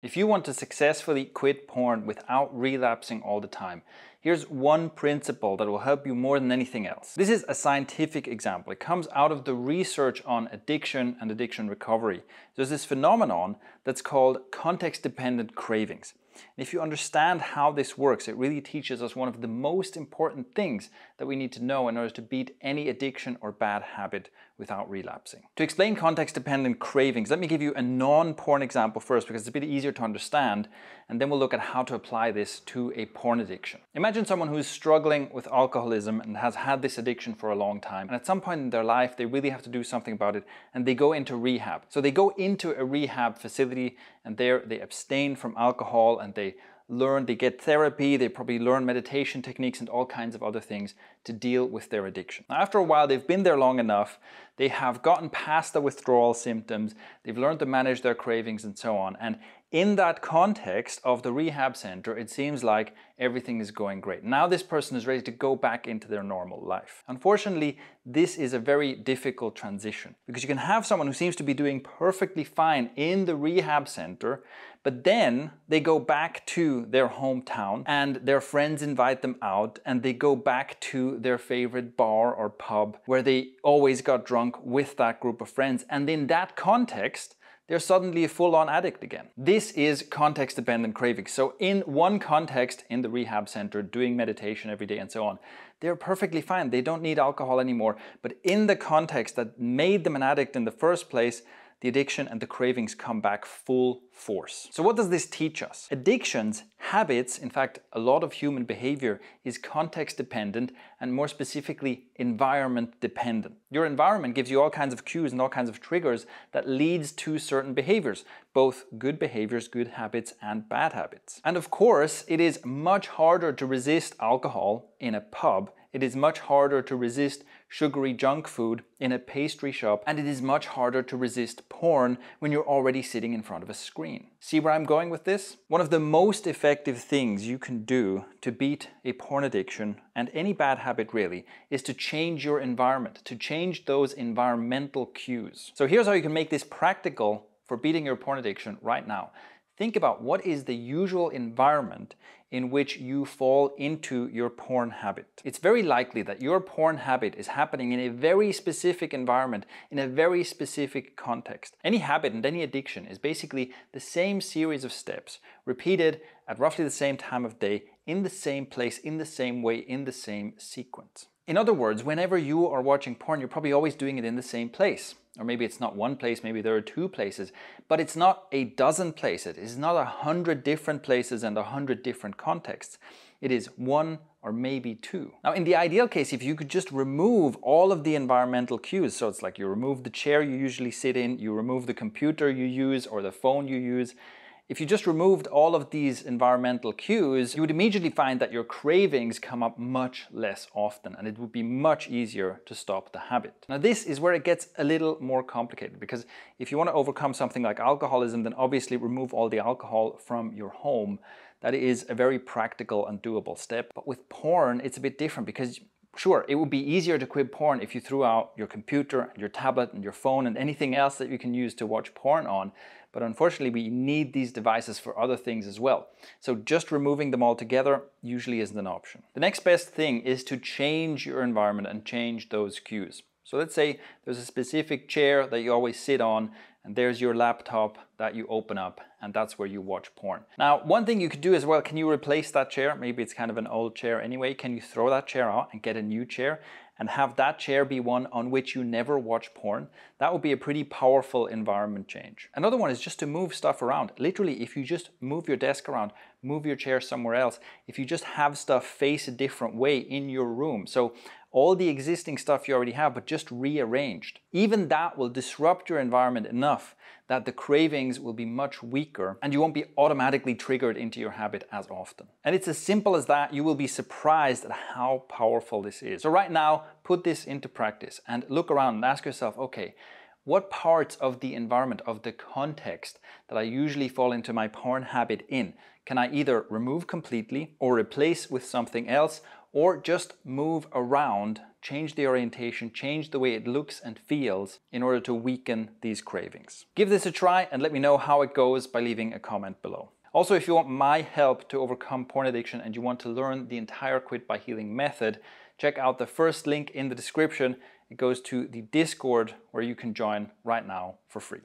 If you want to successfully quit porn without relapsing all the time, here's one principle that will help you more than anything else. This is a scientific example. It comes out of the research on addiction and addiction recovery. There's this phenomenon that's called context-dependent cravings. And if you understand how this works, it really teaches us one of the most important things that we need to know in order to beat any addiction or bad habit without relapsing. To explain context-dependent cravings, let me give you a non-porn example first because it's a bit easier to understand, and then we'll look at how to apply this to a porn addiction. Imagine someone who's struggling with alcoholism and has had this addiction for a long time, and at some point in their life they really have to do something about it, and they go into rehab. So they go into a rehab facility, and there they abstain from alcohol, and they get therapy, they probably learn meditation techniques and all kinds of other things to deal with their addiction. Now, after a while, they've been there long enough, they have gotten past the withdrawal symptoms, they've learned to manage their cravings and so on. And in that context of the rehab center, it seems like everything is going great. Now this person is ready to go back into their normal life. Unfortunately, this is a very difficult transition because you can have someone who seems to be doing perfectly fine in the rehab center, but then they go back to their hometown and their friends invite them out and they go back to their favorite bar or pub where they always got drunk with that group of friends. And in that context, they're suddenly a full-on addict again. This is context-dependent cravings. So in one context, in the rehab center, doing meditation every day and so on, they're perfectly fine. They don't need alcohol anymore. But in the context that made them an addict in the first place, the addiction and the cravings come back full force. So what does this teach us? Addictions, habits, in fact, a lot of human behavior is context dependent and more specifically environment dependent. Your environment gives you all kinds of cues and all kinds of triggers that leads to certain behaviors, both good behaviors, good habits and bad habits. And of course, it is much harder to resist alcohol in a pub. It is much harder to resist sugary junk food in a pastry shop, and it is much harder to resist porn when you're already sitting in front of a screen. See where I'm going with this? One of the most effective things you can do to beat a porn addiction, and any bad habit really, is to change your environment, to change those environmental cues. So here's how you can make this practical for beating your porn addiction right now. Think about what is the usual environment in which you fall into your porn habit. It's very likely that your porn habit is happening in a very specific environment, in a very specific context. Any habit and any addiction is basically the same series of steps, repeated at roughly the same time of day, in the same place, in the same way, in the same sequence. In other words, whenever you are watching porn, you're probably always doing it in the same place. Or maybe it's not one place, maybe there are 2 places, but it's not a dozen places. It's not 100 different places and 100 different contexts. It is 1 or maybe 2. Now, in the ideal case, if you could just remove all of the environmental cues, so it's like you remove the chair you usually sit in, you remove the computer you use or the phone you use. If you just removed all of these environmental cues, you would immediately find that your cravings come up much less often, and it would be much easier to stop the habit. Now, this is where it gets a little more complicated, because if you want to overcome something like alcoholism, then obviously remove all the alcohol from your home. That is a very practical and doable step. But with porn, it's a bit different because sure, it would be easier to quit porn if you threw out your computer, and your tablet and your phone and anything else that you can use to watch porn on. But unfortunately, we need these devices for other things as well. So just removing them altogether usually isn't an option. The next best thing is to change your environment and change those cues. So let's say there's a specific chair that you always sit on, and there's your laptop that you open up, and that's where you watch porn. Now, one thing you could do as well, can you replace that chair? Maybe it's kind of an old chair anyway. Can you throw that chair out and get a new chair and have that chair be one on which you never watch porn? That would be a pretty powerful environment change. Another one is just to move stuff around. Literally, if you just move your desk around, move your chair somewhere else, if you just have stuff face a different way in your room. So all the existing stuff you already have, but just rearranged. Even that will disrupt your environment enough that the cravings will be much weaker and you won't be automatically triggered into your habit as often. And it's as simple as that. You will be surprised at how powerful this is. So right now, put this into practice and look around and ask yourself, okay, what parts of the environment, of the context that I usually fall into my porn habit in, can I either remove completely or replace with something else, or just move around change the orientation, change the way it looks and feels in order to weaken these cravings. Give this a try and let me know how it goes by leaving a comment below. Also, if you want my help to overcome porn addiction and you want to learn the entire Quit by Healing method, check out the first link in the description. It goes to the Discord where you can join right now for free.